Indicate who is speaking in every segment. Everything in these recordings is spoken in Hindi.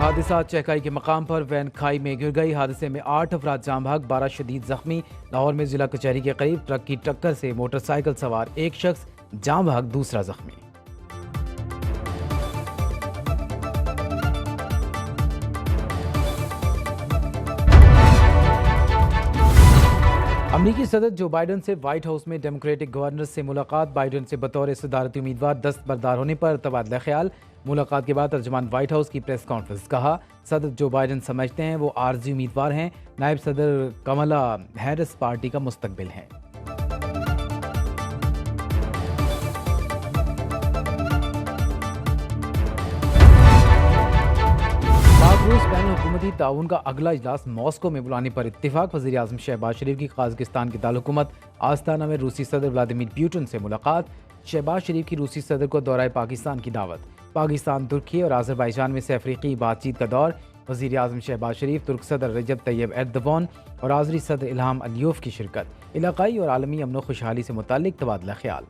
Speaker 1: हादसा चहकाई के मकाम पर वैन खाई में गिर गई। हादसे में 8 अफराद जाम भाग, 12 शदीद जख्मी। लाहौर में जिला कचहरी के करीब ट्रक की टक्कर से मोटरसाइकिल सवार एक शख्स जाम भाग, दूसरा जख्मी। अमरीकी सदर जो बाइडन से व्हाइट हाउस में डेमोक्रेटिक गवर्नर से मुलाकात। बाइडन से बतौर सदारती उम्मीदवार दस्तबरदार होने पर तबादला ख्याल। मुलाकात के बाद तर्जुमान व्हाइट हाउस की प्रेस कॉन्फ्रेंस। कहा, सदर जो बाइडन समझते हैं वो आर्जी उम्मीदवार हैं। नायब सदर कमला हैरिस पार्टी का मुस्तकबिल हैं। रूस बैन हुकूमती ताउन का अगला इजलास मॉस्को में बुलाने पर इत्तेफाक। वज़ीर आज़म शहबाज शरीफ की काज़किस्तान की दारकूमत आस्ताना में रूसी सदर व्लादिमीर पुतिन से मुलाकात। शहबाज शरीफ की रूसी सदर को दौरा पाकिस्तान की दावत। पाकिस्तान, तुर्की और आज़रबाईजान में से अफ्रीकी बातचीत का दौर। वज़ीर आज़म शहबाज शरीफ, तुर्क सदर रजब तैयब एर्दोगान और आज़री सदर इल्हाम अलियोव की शिरकत। इलाकाई और आलमी अमन व खुशहाली से मुताल्लिक तबादला ख्याल।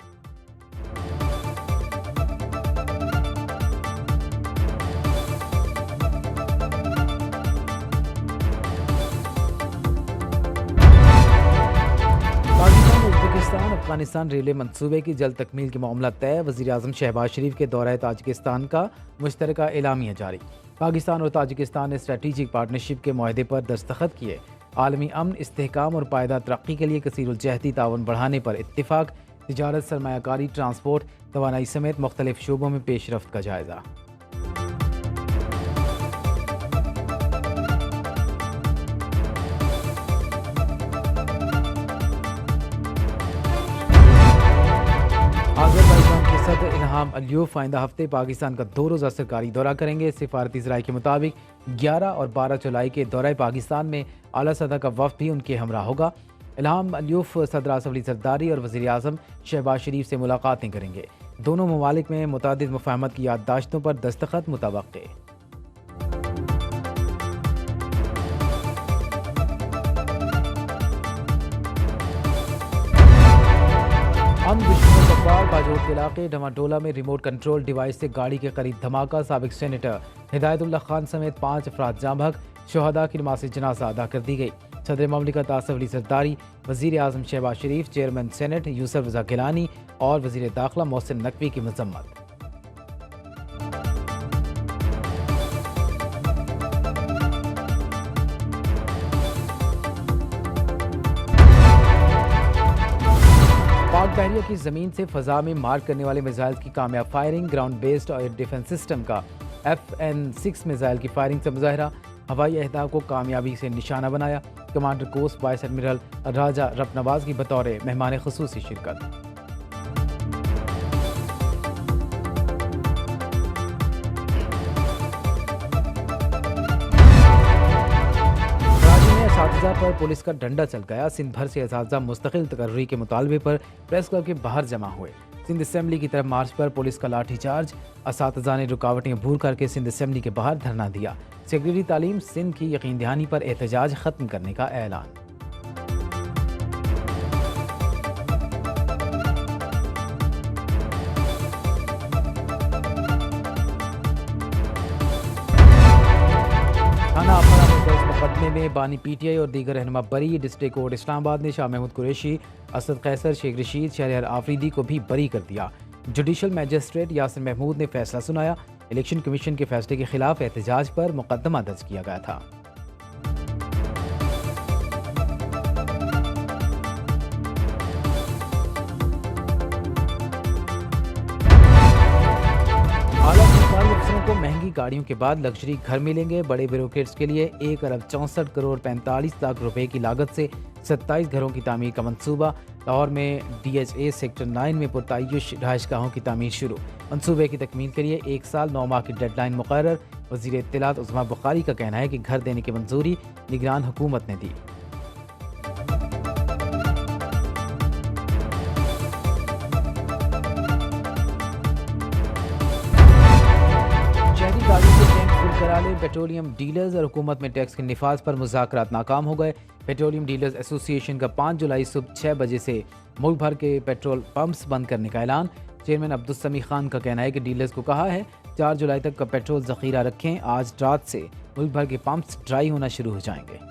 Speaker 1: अफगानिस्तान रेलवे मंसूबे की जल्द तकमील के मामला तय। वज़ीर आज़म शहबाज शरीफ के दौरे ताजिकिस्तान का मुश्तरका एलामिया जारी। पाकिस्तान और ताजिकिस्तान ने स्ट्रेटेजिक पार्टनरशिप के मुआहदे पर दस्तखत किए। आलमी अमन, इस्तेहकाम और पायदार तरक्की के लिए कसीरुलजहती ताउन बढ़ाने पर इत्तिफाक। तिजारत, सरमायाकारी, ट्रांसपोर्ट, तवानाई समेत मुख्तलिफ शोबों में पेशरफ्त का जायजा। आज़रबाईजान के सदर इल्हाम अलियोव आइंदा हफ्ते पाकिस्तान का 2 रोज़ा सरकारी दौरा करेंगे। सिफारती ज़राए के मुताबिक 11 और 12 जुलाई के दौरे पाकिस्तान में आला सतह का वफ़द भी उनके हमरा होगा। इल्हाम अलियोव सदर आसिफ अली जरदारी और वज़ीर आज़म शहबाज शरीफ से मुलाकातें करेंगे। दोनों ममालिक में मुतादिद मुफाहमत की याददाश्तों पर दस्तखत मुतवक्के। हम बाजोट के इलाके डमाडोला में रिमोट कंट्रोल डिवाइस से गाड़ी के करीब धमाका। साबिक सेनेटर हिदायतुल्लाह खान समेत 5 अफराद जाँ भाग। शहदा की नमाज़ जनाजा अदा कर दी गई। सदर ममलिकत आसिफ अली जरदारी, वज़ीर आज़म शहबाज शरीफ, चेयरमैन सेनेट यूसुफ रज़ा गिलानी और वज़ीर दाखिला मोहसिन नकवी की मजम्मत। पाक बहरिया की ज़मीन से फ़ज़ा में मार करने वाले मिसाइल की कामयाब फायरिंग। ग्राउंड बेस्ड और डिफेंस सिस्टम का FN-6 मिसाइल की फायरिंग से मुजाहरा। हवाई अहदाफ को कामयाबी से निशाना बनाया। कमांडर कोस्ट वाइस एडमिरल राजा रबनवाज की बतौर मेहमान ख़ुसूसी शिरकत। इसातिज़ा पर पुलिस का डंडा चल गया। सिंध भर से इसातिज़ा मुस्तकिल तकर्री के मुतालबे पर प्रेस क्लब के बाहर जमा हुए। सिंध असम्बली की तरफ मार्च पर पुलिस का लाठीचार्ज। इसातिज़ा ने रुकावटें अबूर करके सिंध असम्बली के बाहर धरना दिया। सेक्रेटरी तालीम सिंध की यकीन दहानी पर एहतजाज खत्म करने का ऐलान। मुकदमे में बानी PTI और दीगर रहनुमा बरी। डिस्ट्रिक्ट कोर्ट इस्लामाबाद ने शाह महमूद कुरैशी, असद कैसर, शेख रशीद, शहरियार आफरीदी को भी बरी कर दिया। जुडिशल मैजिस्ट्रेट यासिर महमूद ने फैसला सुनाया। इलेक्शन कमीशन के फैसले के खिलाफ एहतजाज पर मुकदमा दर्ज किया गया था। को महंगी गाड़ियों के बाद लग्जरी घर मिलेंगे। बड़े ब्यूरोक्रेट्स के लिए 1 अरब 64 करोड़ 45 लाख रुपए की लागत से 27 घरों की तामीर का मंसूबा। लाहौर में DHA सेक्टर 9 में पुरतायुश रहायशगाहों की तामीर शुरू। मंसूबे की तकमील के लिए 1 साल 9 माह की डेडलाइन मुकर्रर। वज़ीर इत्तलात उस्मा बुखारी का कहना है कि घर देने की मंजूरी निगरान हुकूमत ने दी। पेट्रोलियम डीलर्स और हुकूमत में टैक्स के निफाज पर मुज़ाकरात नाकाम हो गए। पेट्रोलियम डीलर्स एसोसिएशन का 5 जुलाई सुबह 6 बजे से मुल्क भर के पेट्रोल पंप्स बंद करने का ऐलान। चेयरमैन अब्दुल समी खान का कहना है कि डीलर्स को कहा है 4 जुलाई तक का पेट्रोल जखीरा रखें। आज रात से मुल्क भर के पंप्स ड्राई होना शुरू हो जाएंगे।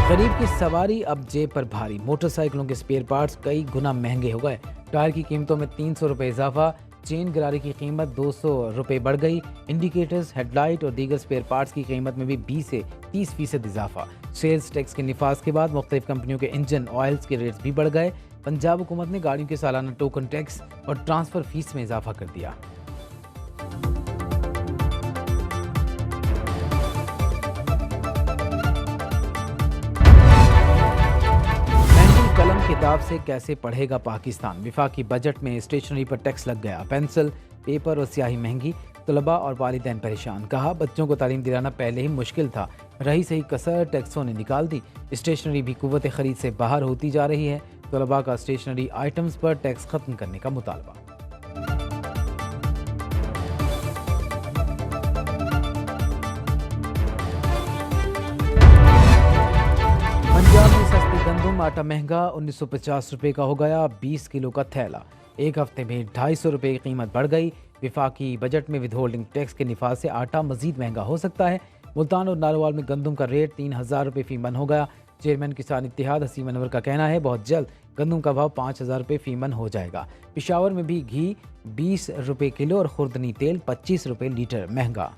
Speaker 1: गरीब की सवारी अब जेब पर भारी। मोटरसाइकिलों के स्पेयर पार्ट्स कई गुना महंगे हो गए। टायर की कीमतों में 300 रुपये इजाफा। चेन गरारे की कीमत 200 रुपये बढ़ गई। इंडिकेटर्स, हेडलाइट और दीगर स्पेयर पार्ट्स की कीमत में भी 20 से 30% इजाफा। सेल्स टैक्स के निफाज के बाद मुख्तलिफ कंपनियों के इंजन ऑयल्स के रेट्स भी बढ़ गए। पंजाब हुकूमत ने गाड़ियों के सालाना टोकन टैक्स और ट्रांसफ़र फीस में इजाफा कर दिया। कलम किताब से कैसे पढ़ेगा पाकिस्तान। विफाकी बजट में स्टेशनरी पर टैक्स लग गया। पेंसिल, पेपर और स्याही महंगी। तलबा और वालिदैन परेशान। कहा बच्चों को तालीम दिलाना पहले ही मुश्किल था, रही सही कसर टैक्सों ने निकाल दी। स्टेशनरी भी कुव्वत खरीद से बाहर होती जा रही है। तलबा का स्टेशनरी आइटम्स पर टैक्स खत्म करने का मुतालबा। पंजाब में सस्ती गंदम आटा महंगा। 1950 रुपये का हो गया 20 किलो का थैला। एक हफ्ते में 250 रुपये की कीमत बढ़ गई। विफाकी बजट में विदहोल्डिंग टैक्स के निफाज से आटा मजीद महंगा हो सकता है। मुल्तान और नारोवाल में गंदम का रेट 3000 रुपये फी मन हो गया। चेयरमैन किसान इत्तेहाद हसीम अनवर का कहना है बहुत जल्द गंदम का भाव 5000 रुपये फी मन हो जाएगा। पेशावर में भी घी 20 रुपये किलो और खुर्दनी तेल 25 रुपये लीटर महंगा।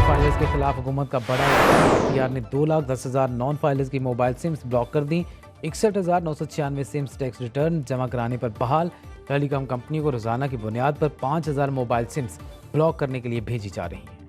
Speaker 1: फाइलर्स के खिलाफ हुकूमत का बड़ा एफआईआर ने 2,10,000 नॉन फाइलर्स की मोबाइल सिम्स ब्लॉक कर दी। 61,996 सिम्स टैक्स रिटर्न जमा कराने पर बहाल। टेलीकॉम कंपनी को रोजाना की बुनियाद पर 5,000 मोबाइल सिम्स ब्लॉक करने के लिए भेजी जा रही हैं।